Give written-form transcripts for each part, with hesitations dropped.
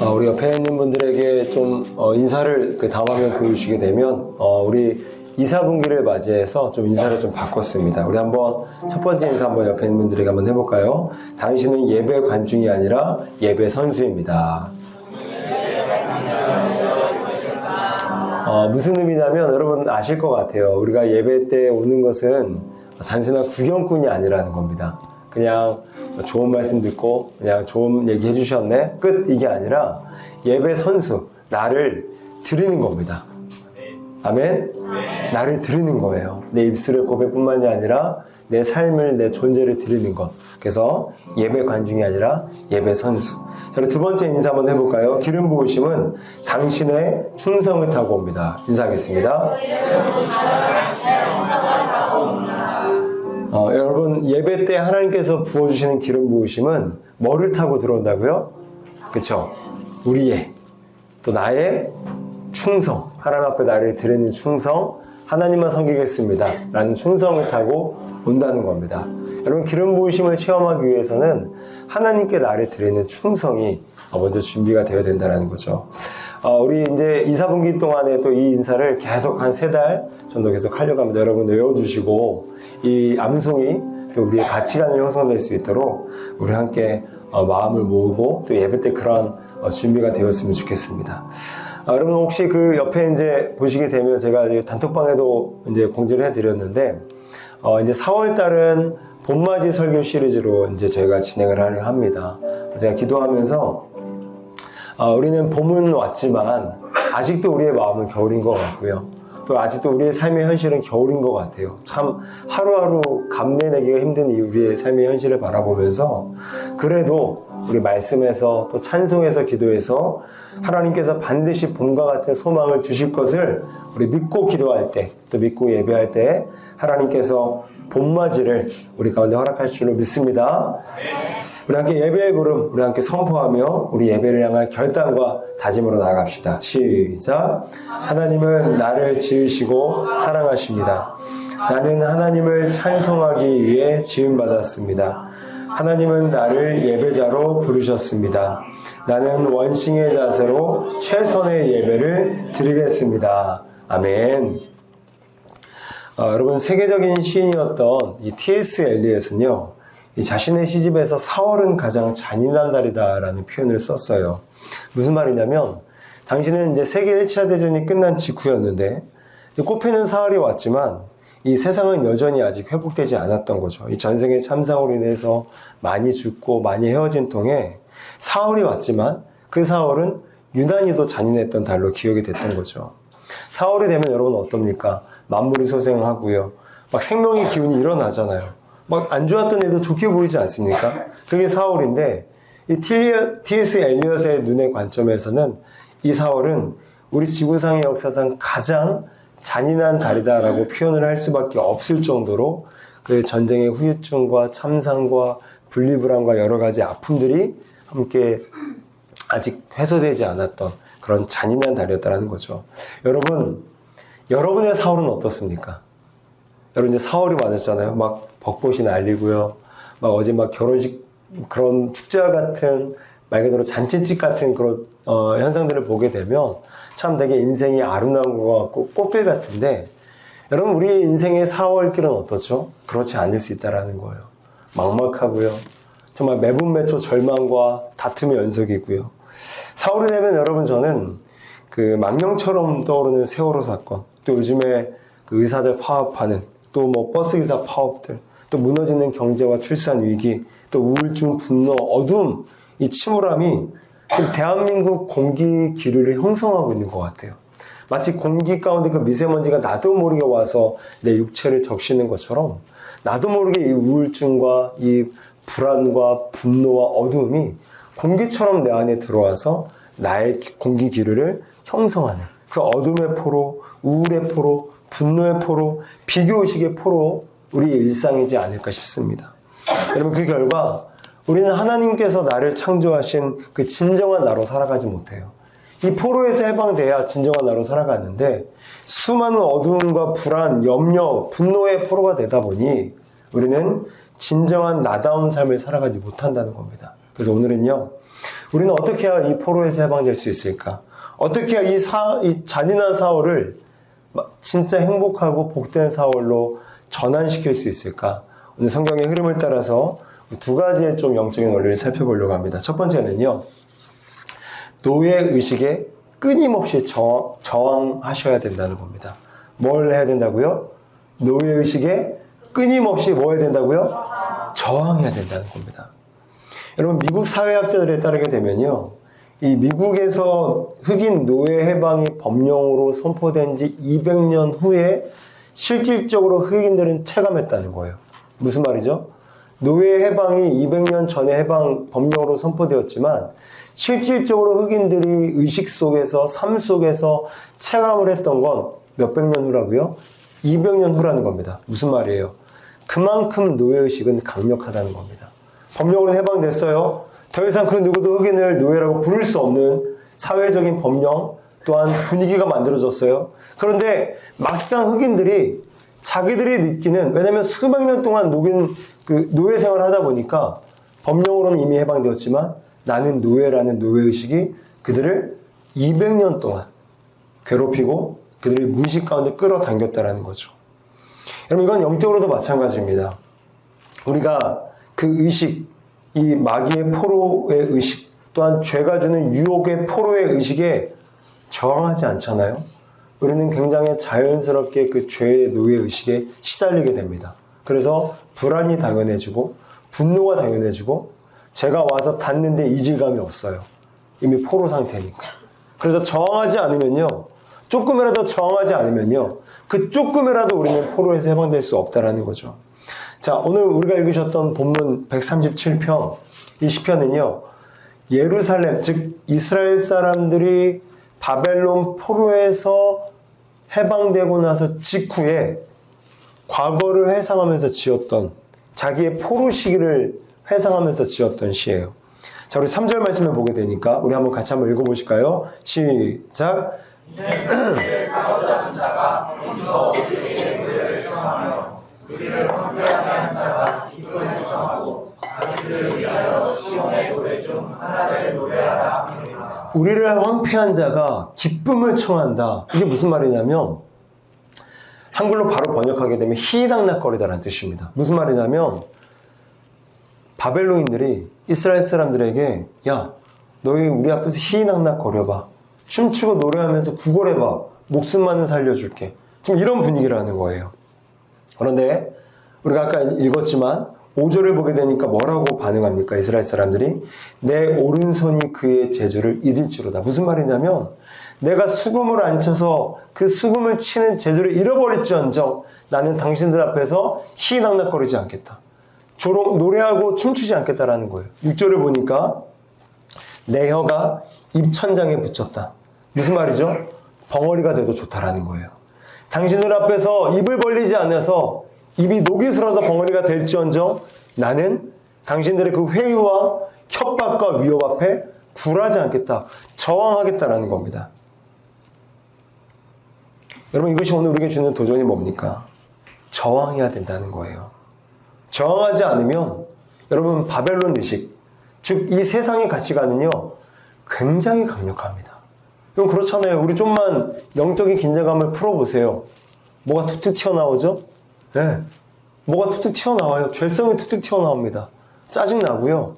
우리 옆에 있는 분들에게 좀 인사를 다음 화면 보여주시게 되면 우리 이사분기를 맞이해서 좀 인사를 좀 바꿨습니다. 우리 한번 첫 번째 인사 한번 옆에 있는 분들에게 한번 해볼까요? 당신은 예배 관중이 아니라 예배 선수입니다. 무슨 의미냐면 여러분 아실 것 같아요. 우리가 예배 때 오는 것은 단순한 구경꾼이 아니라는 겁니다. 그냥 좋은 말씀 듣고 그냥 좋은 얘기 해주셨네 끝, 이게 아니라 예배 선수, 나를 드리는 겁니다. 아멘? 나를 드리는 거예요. 내 입술의 고백뿐만이 아니라 내 삶을, 내 존재를 드리는 것. 그래서 예배 관중이 아니라 예배 선수. 자, 두 번째 인사 한번 해볼까요? 기름 부으심은 당신의 충성을 타고 옵니다. 인사하겠습니다. 여러분, 예배 때 하나님께서 부어주시는 기름 부으심은 뭐를 타고 들어온다고요? 그쵸? 우리의, 또 나의 충성, 하나님 앞에 나를 드리는 충성, 하나님만 섬기겠습니다 라는 충성을 타고 온다는 겁니다. 여러분, 기름 부으심을 체험하기 위해서는 하나님께 나를 드리는 충성이 먼저 준비가 되어야 된다는 거죠. 우리 이제 이사분기 동안에 또 이 인사를 계속 한 3달 정도 계속 하려고 합니다. 여러분 외워주시고 이 암송이 또 우리의 가치관을 형성될 수 있도록 우리 함께 마음을 모으고 또 예배 때 그런 준비가 되었으면 좋겠습니다. 여러분 혹시 그 옆에 이제 보시게 되면 제가 이제 단톡방에도 이제 공지를 해드렸는데 이제 4월 달은 봄맞이 설교 시리즈로 이제 저희가 진행을 하려 합니다. 제가 기도하면서 우리는 봄은 왔지만 아직도 우리의 마음은 겨울인 것 같고요. 또 아직도 우리의 삶의 현실은 겨울인 것 같아요. 참 하루하루 감내내기가 힘든 이 우리의 삶의 현실을 바라보면서 그래도 우리 말씀에서 또 찬송에서 기도해서 하나님께서 반드시 봄과 같은 소망을 주실 것을 우리 믿고 기도할 때, 또 믿고 예배할 때 하나님께서 봄맞이를 우리 가운데 허락하실 줄로 믿습니다. 우리 함께 예배의 부름, 우리 함께 선포하며 우리 예배를 향한 결단과 다짐으로 나아갑시다. 시작. 하나님은 나를 지으시고 사랑하십니다. 나는 하나님을 찬송하기 위해 지음받았습니다. 하나님은 나를 예배자로 부르셨습니다. 나는 원싱의 자세로 최선의 예배를 드리겠습니다. 아멘. 여러분, 세계적인 시인이었던 이 T.S. 엘리엇은요, 이 자신의 시집에서 4월은 가장 잔인한 달이다라는 표현을 썼어요. 무슨 말이냐면, 당시는 이제 세계 1차 대전이 끝난 직후였는데, 꽃피는 4월이 왔지만, 이 세상은 여전히 아직 회복되지 않았던 거죠. 이 전생의 참사로 인해서 많이 죽고 많이 헤어진 통에 4월이 왔지만, 그 4월은 유난히도 잔인했던 달로 기억이 됐던 거죠. 4월이 되면 여러분 어떻습니까? 만물이 소생하고요. 막 생명의 기운이 일어나잖아요. 막 안 좋았던 일도 좋게 보이지 않습니까? 그게 4월인데 이 T.S. 엘리엇의 눈의 관점에서는 이 4월은 우리 지구상의 역사상 가장 잔인한 달이다라고 표현을 할 수밖에 없을 정도로 그 전쟁의 후유증과 참상과 분리불안과 여러 가지 아픔들이 함께 아직 해소되지 않았던 그런 잔인한 달이었다는 거죠. 여러분, 여러분의 4월은 어떻습니까? 여러분 이제 4월이 맞았잖아요. 막 벚꽃이 날리고요. 막 어제 막 결혼식 그런 축제와 같은 말 그대로 잔치집 같은 그런 현상들을 보게 되면 참 되게 인생이 아름다운 것 같고 꽃길 같은데 여러분 우리의 인생의 4월길은 어떻죠? 그렇지 않을 수 있다는 거예요. 막막하고요. 정말 매분매초 절망과 다툼의 연속이고요. 4월이 되면 여러분 저는 그 망령처럼 떠오르는 세월호 사건, 또 요즘에 그 의사들 파업하는, 또 뭐 버스기사 파업들, 또 무너지는 경제와 출산 위기, 또 우울증, 분노, 어둠, 이 침울함이 지금 대한민국 공기 기류를 형성하고 있는 것 같아요. 마치 공기 가운데 그 미세먼지가 나도 모르게 와서 내 육체를 적시는 것처럼 나도 모르게 이 우울증과 이 불안과 분노와 어둠이 공기처럼 내 안에 들어와서 나의 공기 기류를 형성하는 그 어둠의 포로, 우울의 포로, 분노의 포로, 비교의식의 포로 우리의 일상이지 않을까 싶습니다. 여러분 그 결과 우리는 하나님께서 나를 창조하신 그 진정한 나로 살아가지 못해요. 이 포로에서 해방돼야 진정한 나로 살아가는데 수많은 어두움과 불안, 염려, 분노의 포로가 되다 보니 우리는 진정한 나다운 삶을 살아가지 못한다는 겁니다. 그래서 오늘은요, 우리는 어떻게 해야 이 포로에서 해방될 수 있을까? 어떻게 해야 이 잔인한 사월을 진짜 행복하고 복된 사월로 전환시킬 수 있을까? 오늘 성경의 흐름을 따라서 두 가지의 좀 영적인 원리를 살펴보려고 합니다. 첫 번째는요, 노예 의식에 끊임없이 저항하셔야 된다는 겁니다. 뭘 해야 된다고요? 노예 의식에 끊임없이 뭐 해야 된다고요? 저항해야 된다는 겁니다. 여러분, 미국 사회학자들에 따르게 되면요, 이 미국에서 흑인 노예 해방이 법령으로 선포된 지 200년 후에 실질적으로 흑인들은 체감했다는 거예요. 무슨 말이죠? 노예 해방이 200년 전에 법령으로 선포되었지만 실질적으로 흑인들이 의식 속에서, 삶 속에서 체감을 했던 건 몇백 년 후라고요? 200년 후라는 겁니다. 무슨 말이에요? 그만큼 노예의식은 강력하다는 겁니다. 법령으로 해방됐어요. 더 이상 그 누구도 흑인을 노예라고 부를 수 없는 사회적인 법령 또한 분위기가 만들어졌어요. 그런데 막상 흑인들이 자기들이 느끼는, 왜냐하면 수백 년 동안 노예 생활을 하다 보니까 법령으로는 이미 해방되었지만 나는 노예라는 노예의식이 그들을 200년 동안 괴롭히고 그들의 무의식 가운데 끌어당겼다라는 거죠. 여러분, 이건 영적으로도 마찬가지입니다. 우리가 그 의식, 이 마귀의 포로의 의식, 또한 죄가 주는 유혹의 포로의 의식에 저항하지 않잖아요. 우리는 굉장히 자연스럽게 그 죄의 노예 의식에 시달리게 됩니다. 그래서 불안이 당연해지고 분노가 당연해지고 제가 와서 닿는데 이질감이 없어요. 이미 포로 상태니까. 그래서 저항하지 않으면요, 조금이라도 저항하지 않으면요, 그 조금이라도 우리는 포로에서 해방될 수 없다라는 거죠. 자, 오늘 우리가 읽으셨던 본문 137편, 이 시편은요, 예루살렘, 즉 이스라엘 사람들이 바벨론 포로에서 해방되고 나서 직후에 과거를 회상하면서 지었던, 자기의 포로 시기를 회상하면서 지었던 시예요. 자, 우리 3절 말씀을 보게 되니까 우리 한번 같이 한번 읽어보실까요? 시작. 사로잡은 자가 거기서 우리의 노예를 청하며 우리를 황폐하게 한 자가 기쁨을 청하고 자기들을 위하여 시온의 노래 중 하나를 노래하라 하리라. 우리를 황폐한 자가 기쁨을 청한다. 이게 무슨 말이냐면, 한글로 바로 번역하게 되면 희낙낙거리다라는 뜻입니다. 무슨 말이냐면, 바벨론인들이 이스라엘 사람들에게, 야, 너희 우리 앞에서 희낙낙거려봐, 춤추고 노래하면서 구걸해봐, 목숨만은 살려줄게, 지금 이런 분위기라는 거예요. 그런데 우리가 아까 읽었지만 5절을 보게 되니까 뭐라고 반응합니까? 이스라엘 사람들이 내 오른손이 그의 재주를 잊을지로다. 무슨 말이냐면, 내가 수금을 안 쳐서 그 수금을 치는 재주를 잃어버릴지언정 나는 당신들 앞에서 희낙낙거리지 않겠다, 노래하고 춤추지 않겠다라는 거예요. 6절을 보니까 내 혀가 입천장에 붙였다. 무슨 말이죠? 벙어리가 돼도 좋다라는 거예요. 당신들 앞에서 입을 벌리지 않아서 입이 녹이 슬어서 벙어리가 될지언정 나는 당신들의 그 회유와 협박과 위협 앞에 굴하지 않겠다, 저항하겠다라는 겁니다. 여러분, 이것이 오늘 우리에게 주는 도전이 뭡니까? 저항해야 된다는 거예요. 저항하지 않으면 여러분, 바벨론 의식, 즉 이 세상의 가치관은요 굉장히 강력합니다. 그럼 그렇잖아요. 우리 좀만 영적인 긴장감을 풀어보세요. 뭐가 툭툭 튀어나오죠? 네, 뭐가 툭툭 튀어나와요. 죄성이 툭툭 튀어나옵니다. 짜증나고요,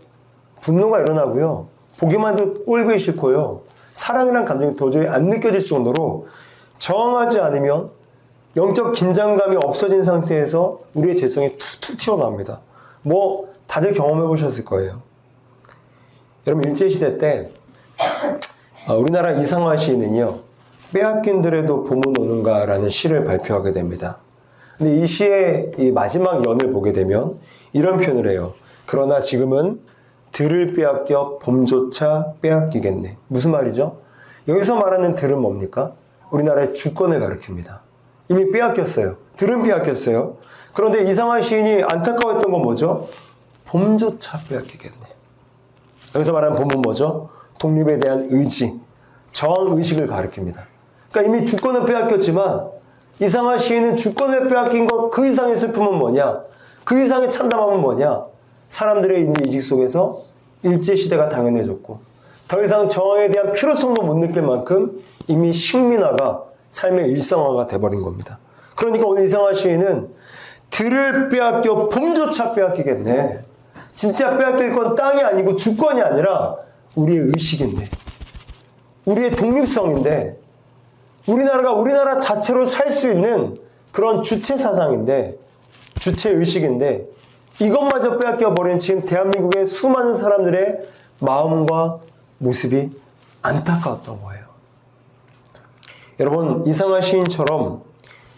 분노가 일어나고요, 보기만 해도 꼴보기 싫고요, 사랑이란 감정이 도저히 안 느껴질 정도로 저항하지 않으면 영적 긴장감이 없어진 상태에서 우리의 죄성이 툭툭 튀어나옵니다. 뭐 다들 경험해 보셨을 거예요. 여러분, 일제시대 때 우리나라 이상화 시인은요, 빼앗긴들에도 봄은 오는가라는 시를 발표하게 됩니다. 근데 이 시의 이 마지막 연을 보게 되면 이런 표현을 해요. 그러나 지금은 들을 빼앗겨 봄조차 빼앗기겠네. 무슨 말이죠? 여기서 말하는 들은 뭡니까? 우리나라의 주권을 가리킵니다. 이미 빼앗겼어요. 들은 빼앗겼어요. 그런데 이상화 시인이 안타까워했던 건 뭐죠? 봄조차 빼앗기겠네. 여기서 말하는 봄은 뭐죠? 독립에 대한 의지, 저항 의식을 가리킵니다. 그러니까 이미 주권을 빼앗겼지만 이상화 시인은 주권을 빼앗긴 것 그 이상의 슬픔은 뭐냐? 그 이상의 참담함은 뭐냐? 사람들의 인지 이직 속에서 일제시대가 당연해졌고 더 이상 저항에 대한 필요성도 못 느낄 만큼 이미 식민화가 삶의 일상화가 돼버린 겁니다. 그러니까 오늘 이상화 시인은 들을 빼앗겨 봄조차 빼앗기겠네. 진짜 빼앗길 건 땅이 아니고 주권이 아니라 우리의 의식인데, 우리의 독립성인데, 우리나라가 우리나라 자체로 살 수 있는 그런 주체 사상인데, 주체 의식인데, 이것마저 빼앗겨 버린 지금 대한민국의 수많은 사람들의 마음과 모습이 안타까웠던 거예요. 여러분, 이상화 시인처럼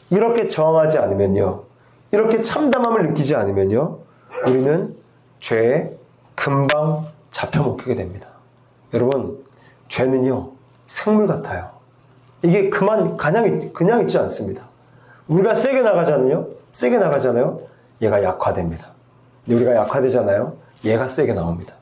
이렇게 저항하지 않으면요, 이렇게 참담함을 느끼지 않으면요, 우리는 죄에 금방 잡혀먹히게 됩니다. 여러분, 죄는요, 생물 같아요. 이게 그냥 있지 않습니다. 우리가 세게 나가잖아요. 얘가 약화됩니다. 근데 우리가 약화되잖아요. 얘가 세게 나옵니다.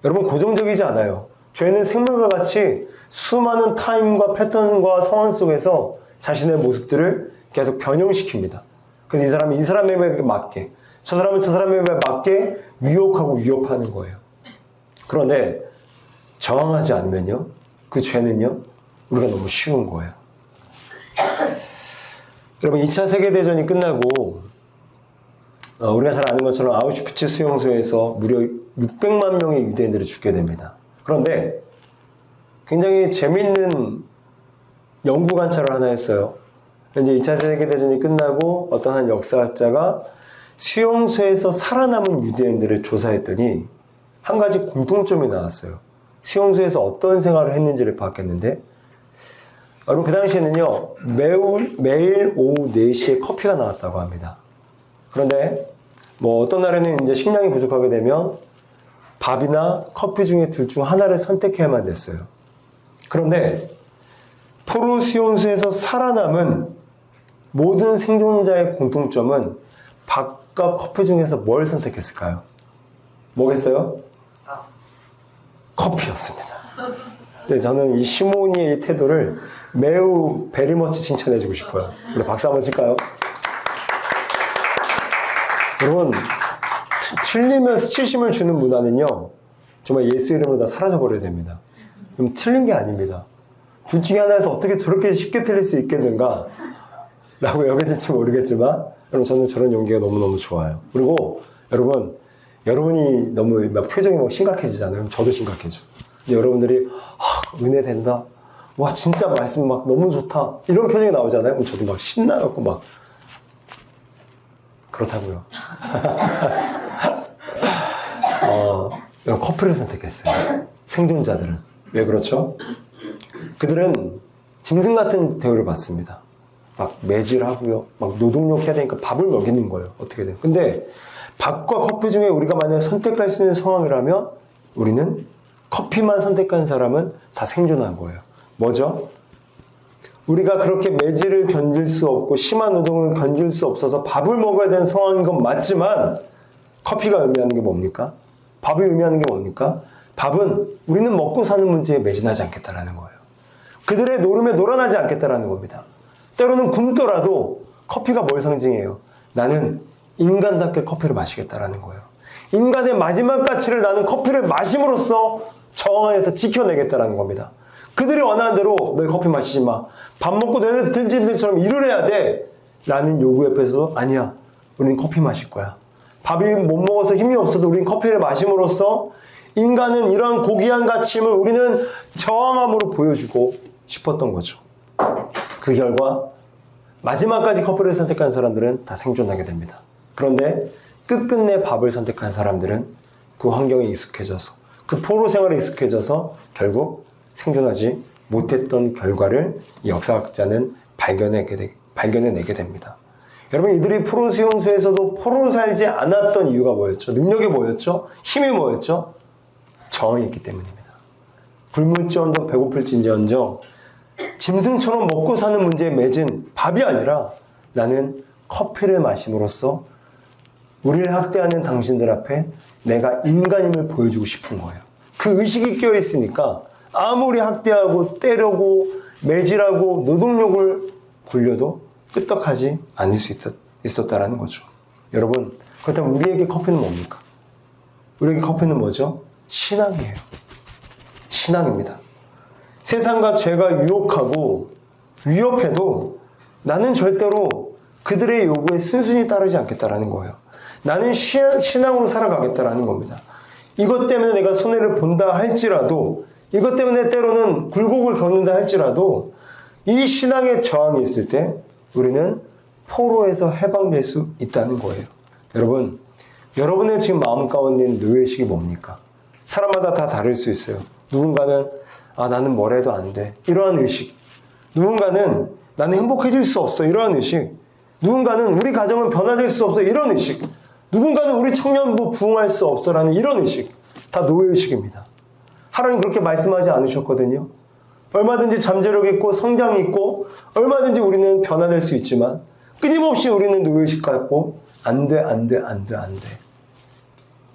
여러분, 고정적이지 않아요. 죄는 생물과 같이 수많은 타임과 패턴과 상황 속에서 자신의 모습들을 계속 변형시킵니다. 그래서 이 사람이 이 사람에게 맞게, 저 사람은 저 사람에게 맞게 유혹하고 위협하는 거예요. 그런데 저항하지 않으면요, 그 죄는요, 우리가 너무 쉬운 거예요. 여러분, 2차 세계대전이 끝나고 우리가 잘 아는 것처럼 아우슈비츠 수용소에서 무려 600만 명의 유대인들이 죽게 됩니다. 그런데 굉장히 재밌는 연구 관찰을 하나 했어요. 이제 2차 세계대전이 끝나고 어떤 한 역사학자가 수용소에서 살아남은 유대인들을 조사했더니 한 가지 공통점이 나왔어요. 수용소에서 어떤 생활을 했는지를 봤겠는데, 여러분, 그 당시에는요, 매일 오후 4시에 커피가 나왔다고 합니다. 그런데 뭐 어떤 날에는 이제 식량이 부족하게 되면 밥이나 커피 중에 둘 중 하나를 선택해야만 됐어요. 그런데 포로 수용소에서 살아남은 모든 생존자의 공통점은 밥과 커피 중에서 뭘 선택했을까요? 뭐겠어요? 커피였습니다. 네, 저는 이 시모니의 태도를 매우 베리머치 칭찬해주고 싶어요. 우리 박수 한번 칠까요? 여러분, 틀리면서 칠심을 주는 문화는요, 정말 예수 이름으로 다 사라져버려야 됩니다. 그럼 틀린 게 아닙니다. 둘 중에 하나에서 어떻게 저렇게 쉽게 틀릴 수 있겠는가? 라고 여겨질지 모르겠지만, 여러분, 저는 저런 용기가 너무너무 좋아요. 그리고 여러분이 너무 막 표정이 막 심각해지잖아요. 저도 심각해져. 근데 여러분들이, 은혜 된다. 와, 진짜 말씀 막 너무 좋다. 이런 표정이 나오잖아요. 그럼 저도 막 신나갖고 막. 그렇다고요. 커피를 선택했어요. 생존자들은. 왜 그렇죠? 그들은 짐승 같은 대우를 받습니다. 막 매질하고요. 막 노동력 해야 되니까 밥을 먹이는 거예요. 어떻게든. 근데 밥과 커피 중에 우리가 만약 선택할 수 있는 상황이라면 우리는 커피만 선택한 사람은 다 생존한 거예요. 뭐죠? 우리가 그렇게 매질을 견딜 수 없고 심한 노동을 견딜 수 없어서 밥을 먹어야 되는 상황인 건 맞지만, 커피가 의미하는 게 뭡니까? 밥이 의미하는 게 뭡니까? 밥은 우리는 먹고 사는 문제에 매진하지 않겠다라는 거예요. 그들의 노름에 놀아나지 않겠다라는 겁니다. 때로는 굶더라도 커피가 뭘 상징해요? 나는 인간답게 커피를 마시겠다라는 거예요. 인간의 마지막 가치를 나는 커피를 마심으로써 저항해서 지켜내겠다라는 겁니다. 그들이 원하는 대로 너 커피 마시지 마. 밥 먹고 너는 들짐승처럼 일을 해야 돼. 라는 요구 옆에서 아니야. 우린 커피 마실 거야. 밥이 못 먹어서 힘이 없어도 우린 커피를 마심으로써 인간은 이러한 고귀한 가치임을 우리는 저항함으로 보여주고 싶었던 거죠. 그 결과 마지막까지 커피를 선택한 사람들은 다 생존하게 됩니다. 그런데 끝끝내 밥을 선택한 사람들은 그 환경에 익숙해져서, 그 포로 생활에 익숙해져서 결국 생존하지 못했던 결과를 이 역사학자는 발견해내게 됩니다. 여러분, 이들이 포로 수용소에서도 포로 살지 않았던 이유가 뭐였죠? 능력이 뭐였죠? 힘이 뭐였죠? 저항이 있기 때문입니다. 굶을지언정 배고플지언정 짐승처럼 먹고 사는 문제에 맺은 밥이 아니라 나는 커피를 마심으로써 우리를 학대하는 당신들 앞에 내가 인간임을 보여주고 싶은 거예요. 그 의식이 껴있으니까 아무리 학대하고 때려고 매질하고 노동력을 굴려도 끄떡하지 않을 수 있었다라는 거죠. 여러분, 그렇다면 우리에게 커피는 뭡니까? 우리에게 커피는 뭐죠? 신앙이에요. 신앙입니다. 세상과 죄가 유혹하고 위협해도 나는 절대로 그들의 요구에 순순히 따르지 않겠다라는 거예요. 나는 신앙으로 살아가겠다라는 겁니다. 이것 때문에 내가 손해를 본다 할지라도, 이것 때문에 때로는 굴곡을 겪는다 할지라도, 이 신앙의 저항이 있을 때 우리는 포로에서 해방될 수 있다는 거예요. 여러분, 여러분의 지금 마음 가운데 있는 노예의식이 뭡니까? 사람마다 다 다를 수 있어요. 누군가는 나는 뭘 해도 안 돼, 이러한 의식. 누군가는 나는 행복해질 수 없어, 이러한 의식. 누군가는 우리 가정은 변화될 수 없어, 이런 의식. 누군가는 우리 청년부 부흥할 수 없어라는 이런 의식. 다 노예의식입니다. 하나님 그렇게 말씀하지 않으셨거든요. 얼마든지 잠재력 있고 성장이 있고 얼마든지 우리는 변화될 수 있지만 끊임없이 우리는 노예의식 갖고 안 돼.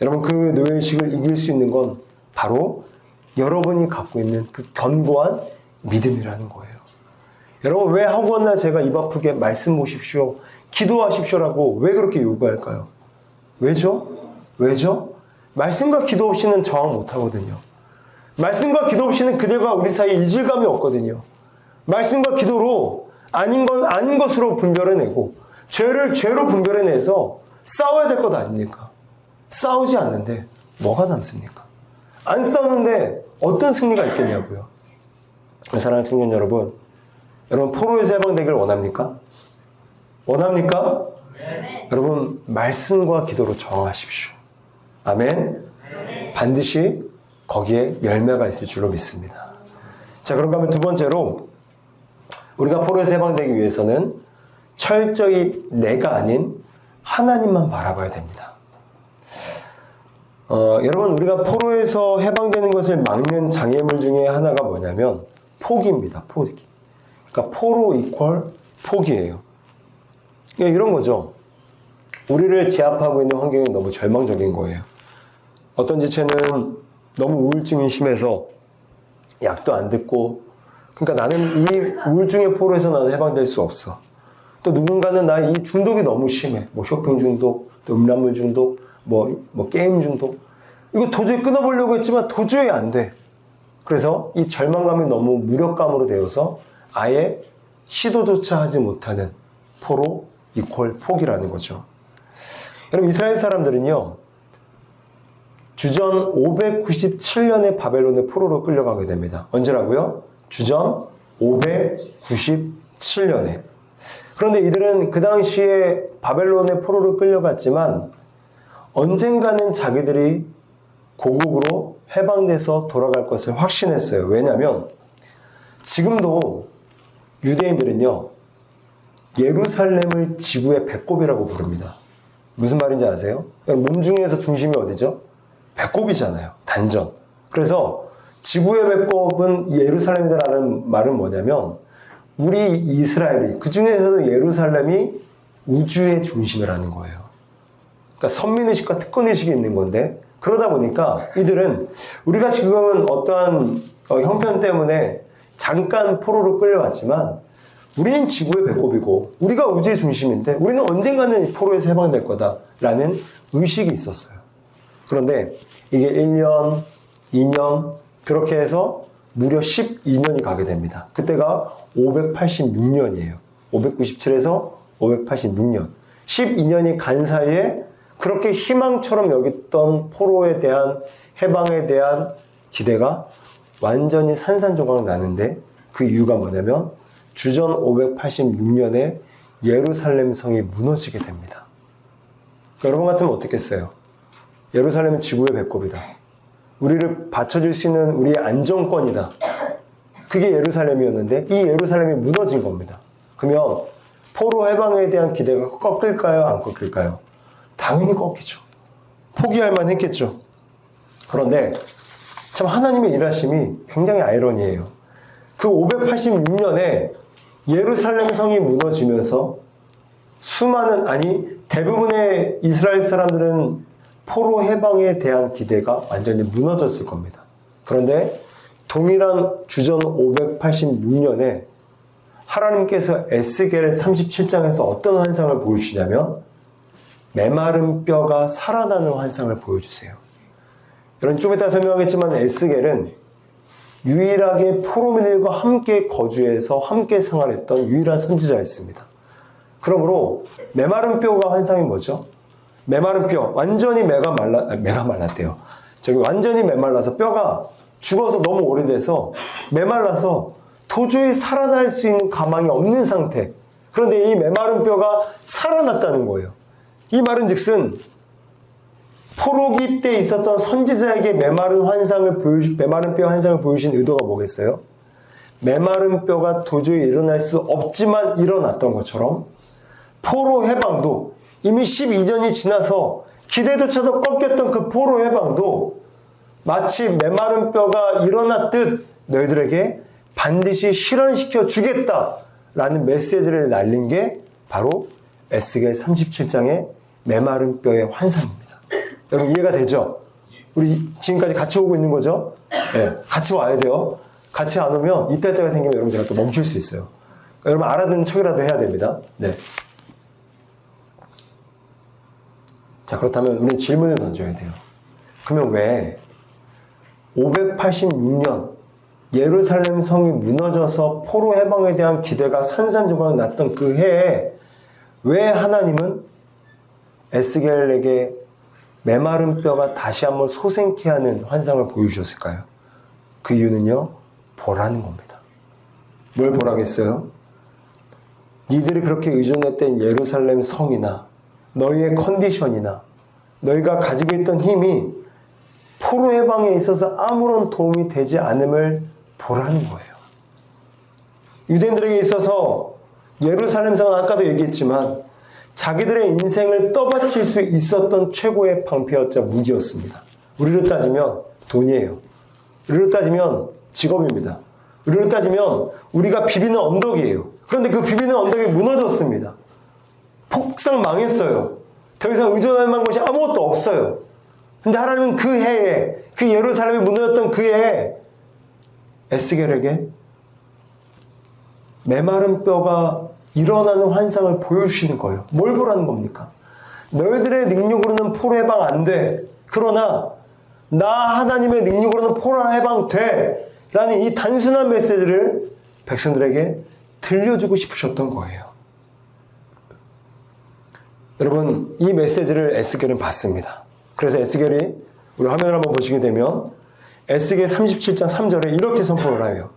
여러분, 그 노예의식을 이길 수 있는 건 바로 여러분이 갖고 있는 그 견고한 믿음이라는 거예요. 여러분, 왜 하루나 제가 입 아프게 말씀 보십시오, 기도하십시오라고 왜 그렇게 요구할까요? 왜죠? 말씀과 기도 없이는 저항 못하거든요. 말씀과 기도 없이는 그들과 우리 사이에 이질감이 없거든요. 말씀과 기도로 아닌 건 아닌 것으로 분별해내고 죄를 죄로 분별해내서 싸워야 될 것 아닙니까? 싸우지 않는데 뭐가 남습니까? 안 싸우는데 어떤 승리가 있겠냐고요. 사랑하는 청년 여러분, 포로에서 해방되기를 원합니까? 네. 여러분, 말씀과 기도로 저항하십시오. 아멘. 네. 반드시 거기에 열매가 있을 줄로 믿습니다. 자, 그런가 하면 두 번째로, 우리가 포로에서 해방되기 위해서는 철저히 내가 아닌 하나님만 바라봐야 됩니다. 여러분, 우리가 포로에서 해방되는 것을 막는 장애물 중에 하나가 뭐냐면 포기입니다. 포기. 그러니까 포로 이퀄 포기예요. 그러니까 이런 거죠. 우리를 제압하고 있는 환경이 너무 절망적인 거예요. 어떤 지체는 너무 우울증이 심해서 약도 안 듣고, 그러니까 나는 이 우울증의 포로에서 나는 해방될 수 없어. 또 누군가는 나 이 중독이 너무 심해. 뭐 쇼핑 중독, 또 음란물 중독, 뭐 게임 중독. 이거 도저히 끊어보려고 했지만 도저히 안 돼. 그래서 이 절망감이 너무 무력감으로 되어서 아예 시도조차 하지 못하는 포로 이퀄 포기라는 거죠. 여러분, 이스라엘 사람들은요, 주전 597년에 바벨론의 포로로 끌려가게 됩니다. 언제라고요? 주전 597년에. 그런데 이들은 그 당시에 바벨론의 포로로 끌려갔지만 언젠가는 자기들이 고국으로 해방돼서 돌아갈 것을 확신했어요. 왜냐하면 지금도 유대인들은요, 예루살렘을 지구의 배꼽이라고 부릅니다. 무슨 말인지 아세요? 몸 중에서 중심이 어디죠? 배꼽이잖아요. 단전. 그래서 지구의 배꼽은 예루살렘이라는 말은 뭐냐면 우리 이스라엘이, 그 중에서도 예루살렘이 우주의 중심이라는 거예요. 그러니까 선민의식과 특권의식이 있는 건데, 그러다 보니까 이들은 우리가 지금은 어떠한 형편 때문에 잠깐 포로로 끌려왔지만 우리는 지구의 배꼽이고 우리가 우주의 중심인데 우리는 언젠가는 포로에서 해방될 거다라는 의식이 있었어요. 그런데 이게 1년, 2년 그렇게 해서 무려 12년이 가게 됩니다. 그때가 586년이에요. 597에서 586년. 12년이 간 사이에 그렇게 희망처럼 여겼던 포로에 대한 해방에 대한 기대가 완전히 산산조각 나는데, 그 이유가 뭐냐면 주전 586년에 예루살렘 성이 무너지게 됩니다. 여러분 같으면 어떻겠어요? 예루살렘은 지구의 배꼽이다. 우리를 받쳐줄 수 있는 우리의 안정권이다. 그게 예루살렘이었는데 이 예루살렘이 무너진 겁니다. 그러면 포로 해방에 대한 기대가 꺾일까요? 안 꺾일까요? 당연히 꺾이죠. 포기할 만 했겠죠. 그런데 참 하나님의 일하심이 굉장히 아이러니해요. 그 586년에 예루살렘 성이 무너지면서 대부분의 이스라엘 사람들은 포로 해방에 대한 기대가 완전히 무너졌을 겁니다. 그런데 동일한 주전 586년에 하나님께서 에스겔 37장에서 어떤 환상을 보여주시냐면 메마른 뼈가 살아나는 환상을 보여주세요. 여러분, 좀 이따 설명하겠지만 에스겔은 유일하게 포로민들과 함께 거주해서 함께 생활했던 유일한 선지자였습니다. 그러므로 메마른 뼈가 환상이 뭐죠? 메마른 뼈, 완전히 매가 말랐대요. 완전히 메말라서 뼈가 죽어서 너무 오래돼서 메말라서 도저히 살아날 수 있는 가망이 없는 상태. 그런데 이 메마른 뼈가 살아났다는 거예요. 이 말은 즉슨 포로기 때 있었던 선지자에게 메마른 뼈 환상을 보여주신 의도가 뭐겠어요? 메마른 뼈가 도저히 일어날 수 없지만 일어났던 것처럼 포로 해방도 이미 12년이 지나서 기대조차도 꺾였던 그 포로 해방도 마치 메마른 뼈가 일어났듯 너희들에게 반드시 실현시켜 주겠다라는 메시지를 날린 게 바로 에스겔 37장의 메마른 뼈의 환상입니다. 여러분 이해가 되죠? 우리 지금까지 같이 오고 있는 거죠? 네, 같이 와야 돼요. 같이 안 오면 이탈자가 생기면 여러분 제가 또 멈출 수 있어요. 그러니까 여러분 알아듣는 척이라도 해야 됩니다. 네. 자, 그렇다면 우리는 질문을 던져야 돼요. 그러면 왜 586년 예루살렘 성이 무너져서 포로 해방에 대한 기대가 산산조각 났던 그 해에 왜 하나님은 에스겔에게 메마른 뼈가 다시 한번 소생케 하는 환상을 보여주셨을까요? 그 이유는요, 보라는 겁니다. 뭘 보라겠어요? 니들이 그렇게 의존했던 예루살렘 성이나 너희의 컨디션이나 너희가 가지고 있던 힘이 포로 해방에 있어서 아무런 도움이 되지 않음을 보라는 거예요. 유대인들에게 있어서 예루살렘 성은 아까도 얘기했지만 자기들의 인생을 떠받칠 수 있었던 최고의 방패였자 무기였습니다. 우리로 따지면 돈이에요. 우리로 따지면 직업입니다. 우리로 따지면 우리가 비비는 언덕이에요. 그런데 그 비비는 언덕이 무너졌습니다. 폭삭 망했어요. 더 이상 의존할 만한 것이 아무것도 없어요. 근데 하나님은 그 해에, 그 예루살렘이 무너졌던 그 해에 에스겔에게 메마른 뼈가 일어나는 환상을 보여주시는 거예요. 뭘 보라는 겁니까? 너희들의 능력으로는 포로 해방 안 돼. 그러나 나 하나님의 능력으로는 포로 해방 돼. 라는 이 단순한 메시지를 백성들에게 들려주고 싶으셨던 거예요. 여러분, 이 메시지를 에스겔은 받습니다. 그래서 에스겔이 우리 화면을 한번 보시게 되면 에스겔 37장 3절에 이렇게 선포를 하여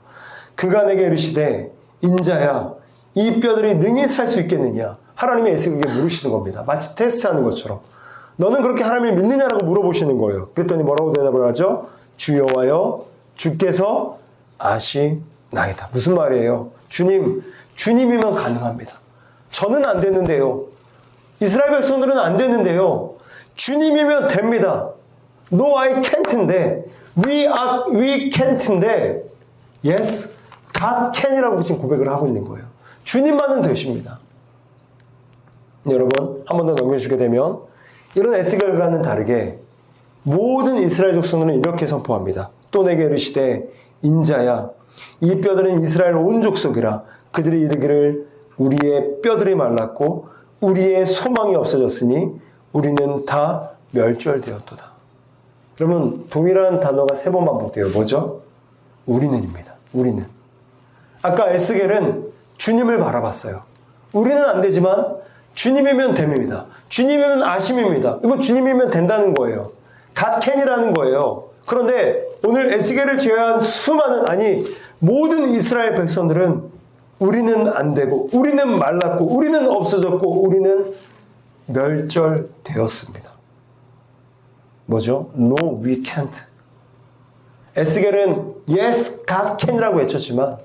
그가 내게 이르시되 인자야 이 뼈들이 능히 살 수 있겠느냐. 하나님이 에스겔에게 물으시는 겁니다. 마치 테스트하는 것처럼. 너는 그렇게 하나님을 믿느냐라고 물어보시는 거예요. 그랬더니 뭐라고 대답을 하죠? 주 여호와여 주께서 아시나이다. 무슨 말이에요? 주님이면 가능합니다. 저는 안 되는데요. 이스라엘 백성들은 안 되는데요. 주님이면 됩니다. No, I can't인데, we can't인데, yes, God can이라고 지금 고백을 하고 있는 거예요. 주님만은 되십니다. 여러분, 한 번 더 넘겨주게 되면, 이런 에스겔과는 다르게, 모든 이스라엘 족속들은 이렇게 선포합니다. 또 내게 이르시되, 인자야, 이 뼈들은 이스라엘 온 족속이라, 그들이 이르기를 우리의 뼈들이 말랐고, 우리의 소망이 없어졌으니, 우리는 다 멸절되었도다. 그러면 동일한 단어가 3번 반복돼요. 뭐죠? 우리는입니다. 우리는. 아까 에스겔은 주님을 바라봤어요. 우리는 안 되지만 주님이면 됨입니다. 주님이면 아심입니다. 이건 주님이면 된다는 거예요. God can이라는 거예요. 그런데 오늘 에스겔을 제외한 모든 이스라엘 백성들은 우리는 안 되고, 우리는 말랐고, 우리는 없어졌고, 우리는 멸절되었습니다. 뭐죠? No, we can't. 에스겔은 Yes, God can이라고 외쳤지만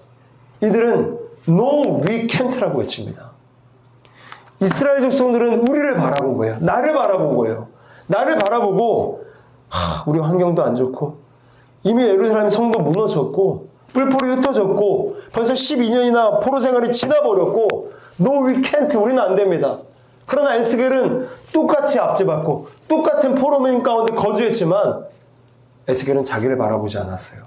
이들은 No, we can't라고 외칩니다. 이스라엘 족속들은 우리를 바라본 거예요. 나를 바라본 거예요. 나를 바라보고 우리 환경도 안 좋고 이미 예루살렘 성도 무너졌고 뿔뿔이 흩어졌고 벌써 12년이나 포로 생활이 지나버렸고 No, we can't. 우리는 안 됩니다. 그러나 에스겔은 똑같이 압제받고 똑같은 포로민 가운데 거주했지만 에스겔은 자기를 바라보지 않았어요.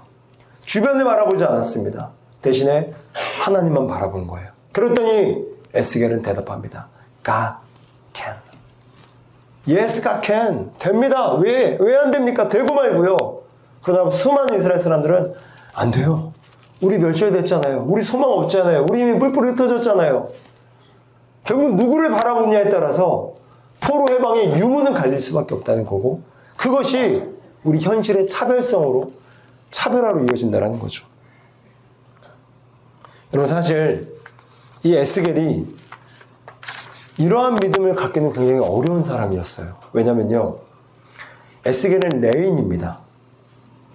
주변을 바라보지 않았습니다. 대신에 하나님만 바라본 거예요. 그랬더니 에스겔은 대답합니다. God can. Yes, God can. 됩니다. 왜 안 됩니까? 되고 말고요. 그러다 수많은 이스라엘 사람들은 안 돼요. 우리 멸절됐잖아요. 우리 소망 없잖아요. 우리 힘이 뿔뿔이 흩어졌잖아요. 결국 누구를 바라보느냐에 따라서 포로 해방의 유무는 갈릴 수밖에 없다는 거고, 그것이 우리 현실의 차별성으로, 차별화로 이어진다는 거죠. 여러분, 사실 이 에스겔이 이러한 믿음을 갖기는 굉장히 어려운 사람이었어요. 왜냐면요, 에스겔은 레인입니다.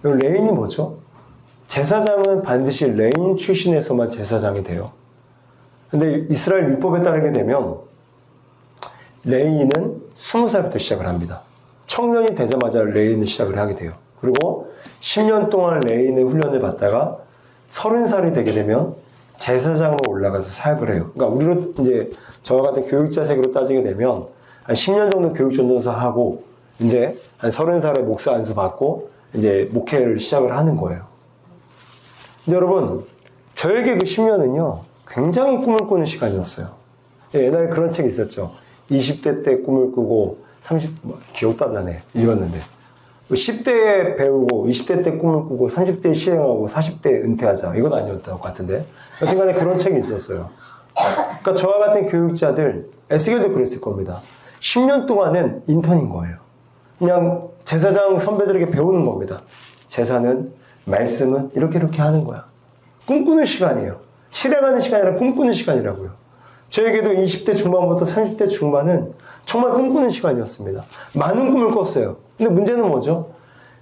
레인이 뭐죠? 제사장은 반드시 레인 출신에서만 제사장이 돼요. 근데 이스라엘 율법에 따르게 되면 레인은 20살부터 시작을 합니다. 청년이 되자마자 레인을 시작을 하게 돼요. 그리고 10년 동안 레인의 훈련을 받다가 30살이 되게 되면 제사장으로 올라가서 사역을 해요. 그러니까 우리로 이제 저와 같은 교육자 세계로 따지게 되면 한 10년 정도 교육 전도사 하고 이제 한 30살에 목사 안수 받고 이제 목회를 시작을 하는 거예요. 근데 여러분, 저에게 그 10년은요, 굉장히 꿈을 꾸는 시간이었어요. 옛날에 그런 책이 있었죠. 20대 때 꿈을 꾸고, 기억도 안 나네. 읽었는데. 10대에 배우고, 20대 때 꿈을 꾸고, 30대에 실행하고, 40대에 은퇴하자. 이건 아니었던 것 같은데. 여튼 간에 그런 책이 있었어요. 그러니까 저와 같은 교육자들, 에스겔도 그랬을 겁니다. 10년 동안은 인턴인 거예요. 그냥 제사장 선배들에게 배우는 겁니다. 제사는, 말씀은 이렇게 하는 거야. 꿈꾸는 시간이에요. 실행하는 시간이 아니라 꿈꾸는 시간이라고요. 저에게도 20대 중반부터 30대 중반은 정말 꿈꾸는 시간이었습니다. 많은 꿈을 꿨어요. 근데 문제는 뭐죠?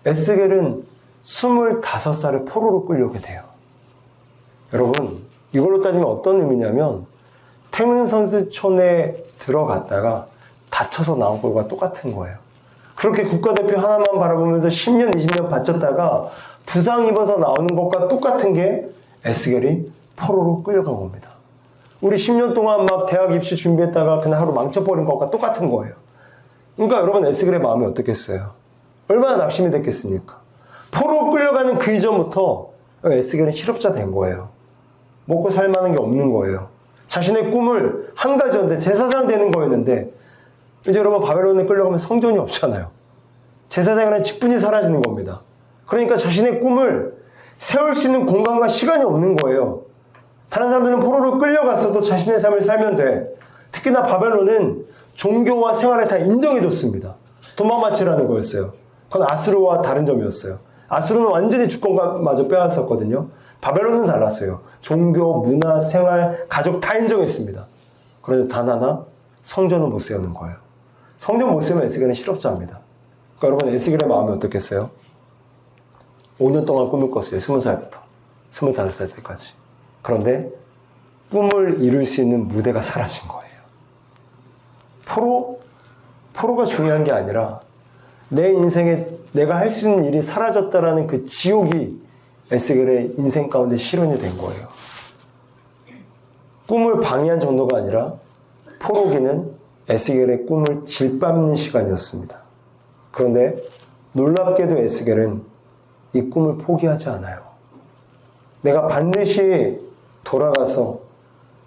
에스겔은 25살에 포로로 끌려오게 돼요. 여러분, 이걸로 따지면 어떤 의미냐면 태릉선수촌에 들어갔다가 다쳐서 나온 것과 똑같은 거예요. 그렇게 국가대표 하나만 바라보면서 10년, 20년 바쳤다가 부상 입어서 나오는 것과 똑같은 게 에스겔이 포로로 끌려간 겁니다. 우리 10년 동안 막 대학 입시 준비했다가 그냥 하루 망쳐버린 것과 똑같은 거예요. 그러니까 여러분, 에스겔의 마음이 어떻겠어요? 얼마나 낙심이 됐겠습니까? 포로 끌려가는 그 이전부터 에스겔은 실업자 된 거예요. 먹고 살만한 게 없는 거예요. 자신의 꿈을 한 가지였는데 제사장 되는 거였는데 이제 여러분, 바벨론에 끌려가면 성전이 없잖아요. 제사장이라는 직분이 사라지는 겁니다. 그러니까 자신의 꿈을 세울 수 있는 공간과 시간이 없는 거예요. 다른 사람들은 포로로 끌려갔어도 자신의 삶을 살면 돼. 특히나 바벨론은 종교와 생활에 다 인정해줬습니다. 도망마치라는 거였어요. 그건 아수르와 다른 점이었어요. 아수르는 완전히 주권마저 빼앗았거든요. 바벨론은 달랐어요. 종교, 문화, 생활, 가족 다 인정했습니다. 그런데 단 하나, 성전은 못 세우는 거예요. 성전 못 세우면 에스겔은 실업자입니다. 그러니까 여러분, 에스겔의 마음이 어떻겠어요? 5년 동안 꿈을 꿨어요. 20살부터 25살 때까지. 그런데 꿈을 이룰 수 있는 무대가 사라진 거예요. 포로가 중요한 게 아니라 내 인생에 내가 할 수 있는 일이 사라졌다라는 그 지옥이 에스겔의 인생 가운데 실현이 된 거예요. 꿈을 방해한 정도가 아니라 포로기는 에스겔의 꿈을 질밟는 시간이었습니다. 그런데 놀랍게도 에스겔은 이 꿈을 포기하지 않아요. 내가 반드시 돌아가서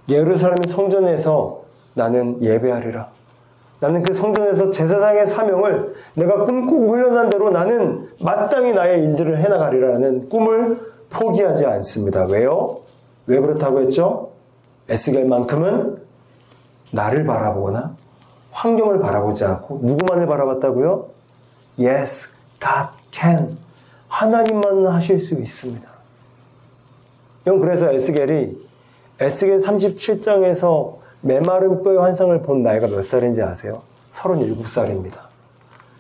예루살렘 성전에서 나는 예배하리라. 나는 그 성전에서 제사장의 사명을 내가 꿈꾸고 훈련한 대로 나는 마땅히 나의 일들을 해나가리라는 꿈을 포기하지 않습니다. 왜요? 왜 그렇다고 했죠? 에스겔만큼은 나를 바라보거나 환경을 바라보지 않고 누구만을 바라봤다고요? Yes, God can. 하나님만 하실 수 있습니다. 그래서 에스겔 37장에서 메마른 뼈의 환상을 본 나이가 몇 살인지 아세요? 37살입니다.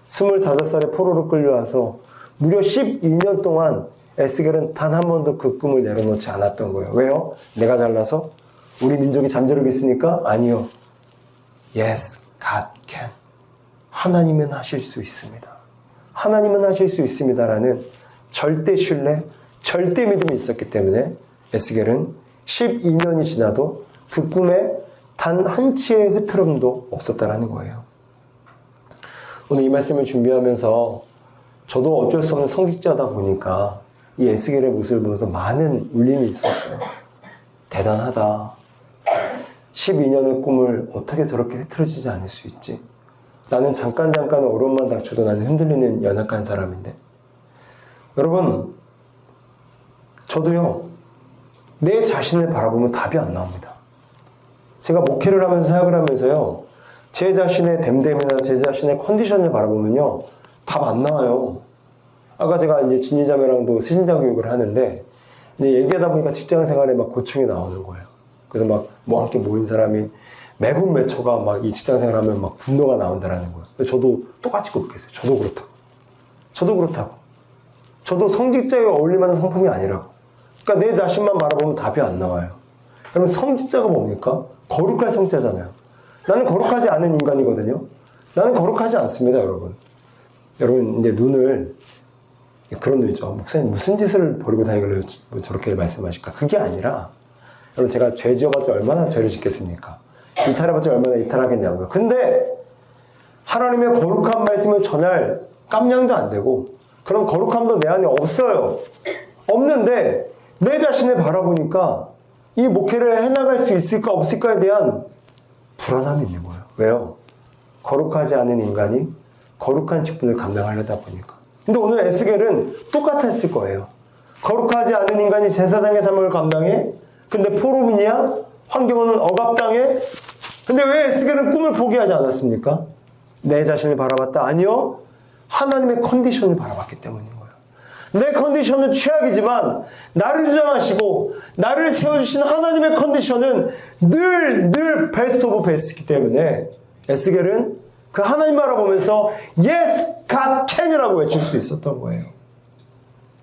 25살에 포로로 끌려와서 무려 12년 동안 에스겔은 단 한 번도 그 꿈을 내려놓지 않았던 거예요. 왜요? 내가 잘나서? 우리 민족이 잠재력이 있으니까? 아니요. Yes, God can. 하나님은 하실 수 있습니다. 하나님은 하실 수 있습니다라는 절대 신뢰, 절대 믿음이 있었기 때문에 에스겔은 12년이 지나도 그 꿈에 단 한치의 흐트럼도 없었다라는 거예요. 오늘 이 말씀을 준비하면서 저도 어쩔 수 없는 성직자다 보니까 이 에스겔의 모습을 보면서 많은 울림이 있었어요. 대단하다. 12년의 꿈을 어떻게 저렇게 흐트러지지 않을 수 있지? 나는 잠깐 어려움만 닥쳐도 나는 흔들리는 연약한 사람인데. 여러분, 저도요, 내 자신을 바라보면 답이 안 나옵니다. 제가 목회를 하면서 사역을 하면서요, 제 자신의 됨됨이나 제 자신의 컨디션을 바라보면요, 답 안 나와요. 아까 제가 이제 진리자매랑도 세신자 교육을 하는데, 이제 얘기하다 보니까 직장 생활에 막 고충이 나오는 거예요. 그래서 막 뭐 함께 모인 사람이 매분 매초가 막 이 직장 생활하면 막 분노가 나온다라는 거예요. 근데 저도 똑같이 꼽겠어요. 저도 그렇다고. 저도 그렇다고. 저도 성직자에 어울릴 만한 성품이 아니라고. 그러니까 내 자신만 바라보면 답이 안 나와요. 그러면 성직자가 뭡니까? 거룩할 성자잖아요. 나는 거룩하지 않은 인간이거든요. 나는 거룩하지 않습니다, 여러분. 여러분, 이제 눈을, 그런 눈이죠. 목사님, 무슨 짓을 벌이고 다니길래 뭐 저렇게 말씀하실까? 그게 아니라, 여러분, 제가 죄 지어봤자 얼마나 죄를 짓겠습니까? 이탈해봤자 얼마나 이탈하겠냐고요. 근데, 하나님의 거룩한 말씀을 전할 깜냥도 안 되고, 그런 거룩함도 내 안에 없어요. 없는데, 내 자신을 바라보니까, 이 목회를 해나갈 수 있을까 없을까에 대한 불안함이 있는 거예요. 왜요? 거룩하지 않은 인간이 거룩한 직분을 감당하려다 보니까. 근데 오늘 에스겔은 똑같았을 거예요. 거룩하지 않은 인간이 제사장의 삶을 감당해? 근데 포로민이야? 환경은 억압당해? 근데 왜 에스겔은 꿈을 포기하지 않았습니까? 내 자신을 바라봤다? 아니요. 하나님의 컨디션을 바라봤기 때문인 거예요. 내 컨디션은 최악이지만 나를 주장하시고 나를 세워주신 하나님의 컨디션은 늘 베스트 오브 베스트이기 때문에 에스겔은 그 하나님 바라보면서 Yes, God can이라고 외칠 수 있었던 거예요.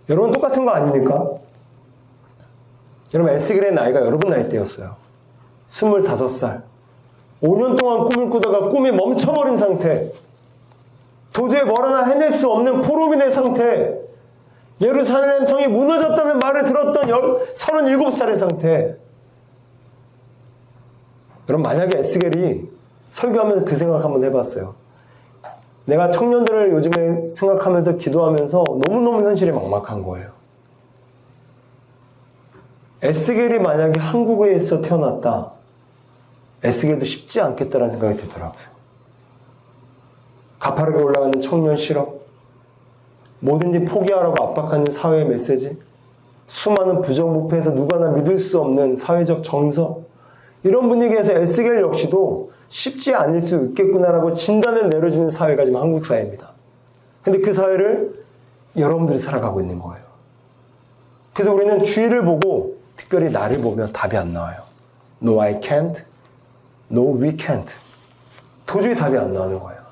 여러분 똑같은 거 아닙니까? 여러분 에스겔의 나이가 여러분 나이대였어요. 25살. 5년 동안 꿈을 꾸다가 꿈이 멈춰버린 상태. 도저히 뭘 하나 해낼 수 없는 포로민의 상태. 예루살렘 성이 무너졌다는 말을 들었던 37살의 상태. 여러분 만약에 에스겔이 설교하면서 그 생각 한번 해봤어요. 내가 청년들을 요즘에 생각하면서 기도하면서 너무너무 현실이 막막한 거예요. 에스겔이 만약에 한국에서 태어났다. 에스겔도 쉽지 않겠다라는 생각이 들더라고요. 가파르게 올라가는 청년 실업, 뭐든지 포기하라고 압박하는 사회의 메시지, 수많은 부정부패에서 누구나 믿을 수 없는 사회적 정서, 이런 분위기에서 에스겔 역시도 쉽지 않을 수 있겠구나라고 진단을 내려주는 사회가 지금 한국 사회입니다. 근데 그 사회를 여러분들이 살아가고 있는 거예요. 그래서 우리는 주위를 보고 특별히 나를 보면 답이 안 나와요. No, I can't. No, we can't. 도저히 답이 안 나오는 거예요.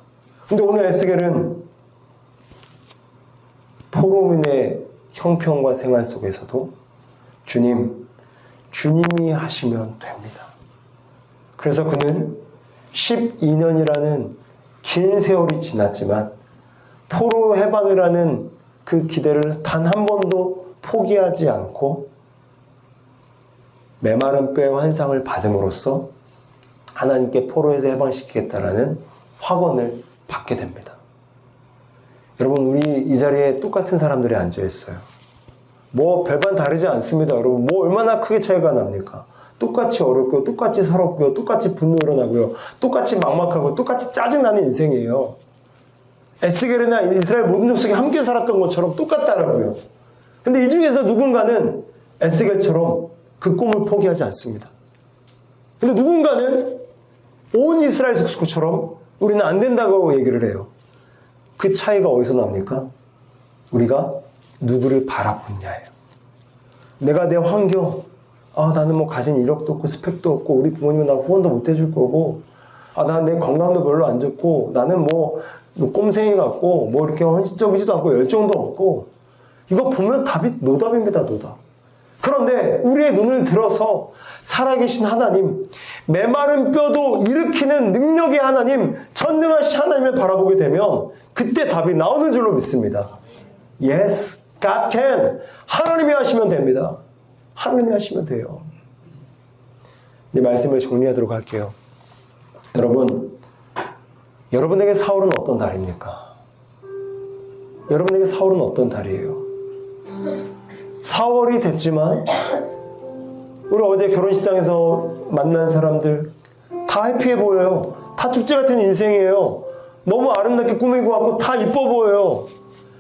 근데 오늘 에스겔은 포로민의 형편과 생활 속에서도 주님이 하시면 됩니다. 그래서 그는 12년이라는 긴 세월이 지났지만 포로 해방이라는 그 기대를 단 한 번도 포기하지 않고 메마른 뼈의 환상을 받음으로써 하나님께 포로에서 해방시키겠다라는 확언을 받게 됩니다. 여러분 우리 이 자리에 똑같은 사람들이 앉아있어요. 뭐 별반 다르지 않습니다. 여러분 뭐 얼마나 크게 차이가 납니까? 똑같이 어렵고요. 똑같이 서럽고요. 똑같이 분노 일어나고요. 똑같이 막막하고 똑같이 짜증나는 인생이에요. 에스겔이나 이스라엘 모든 족속이 함께 살았던 것처럼 똑같다라고요. 근데 이 중에서 누군가는 에스겔처럼 그 꿈을 포기하지 않습니다. 근데 누군가는 온 이스라엘 족속처럼 우리는 안 된다고 얘기를 해요. 그 차이가 어디서 납니까? 우리가 누구를 바라보느냐예요. 내가 내 환경, 나는 뭐 가진 이력도 없고 스펙도 없고 우리 부모님은 나 후원도 못 해줄 거고 난 내 건강도 별로 안 좋고 나는 뭐 꼼생이 같고 뭐 이렇게 헌신적이지도 않고 열정도 없고 이거 보면 답이 노답입니다. 노답. 그런데 우리의 눈을 들어서 살아계신 하나님, 메마른 뼈도 일으키는 능력의 하나님, 전능하신 하나님을 바라보게 되면 그때 답이 나오는 줄로 믿습니다. Yes, God can. 하나님이 하시면 됩니다. 하나님이 하시면 돼요. 이제 말씀을 정리하도록 할게요. 여러분에게 사울은 어떤 달입니까? 여러분에게 사울은 어떤 달이에요? 4월이 됐지만 우리 어제 결혼식장에서 만난 사람들 다 해피해 보여요. 다 축제 같은 인생이에요. 너무 아름답게 꾸미고 왔고 다 이뻐 보여요.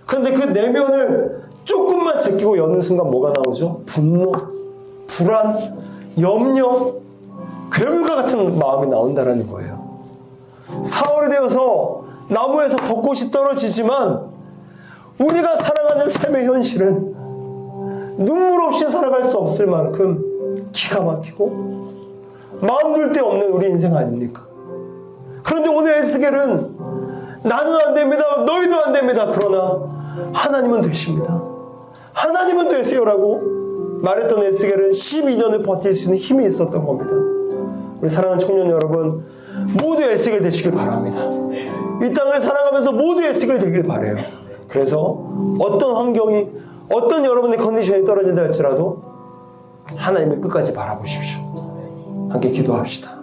그런데 그 내면을 조금만 제끼고 여는 순간 뭐가 나오죠? 분노, 불안, 염려, 괴물과 같은 마음이 나온다는 거예요. 4월이 되어서 나무에서 벚꽃이 떨어지지만 우리가 살아가는 삶의 현실은 눈물 없이 살아갈 수 없을 만큼 기가 막히고 마음 둘 데 없는 우리 인생 아닙니까? 그런데 오늘 에스겔은 나는 안 됩니다. 너희도 안 됩니다. 그러나 하나님은 되십니다. 하나님은 되세요라고 말했던 에스겔은 12년을 버틸 수 있는 힘이 있었던 겁니다. 우리 사랑하는 청년 여러분, 모두 에스겔 되시길 바랍니다. 이 땅을 살아가면서 모두 에스겔 되길 바라요. 그래서 어떤 환경이, 어떤 여러분의 컨디션이 떨어진다 할지라도 하나님을 끝까지 바라보십시오. 함께 기도합시다.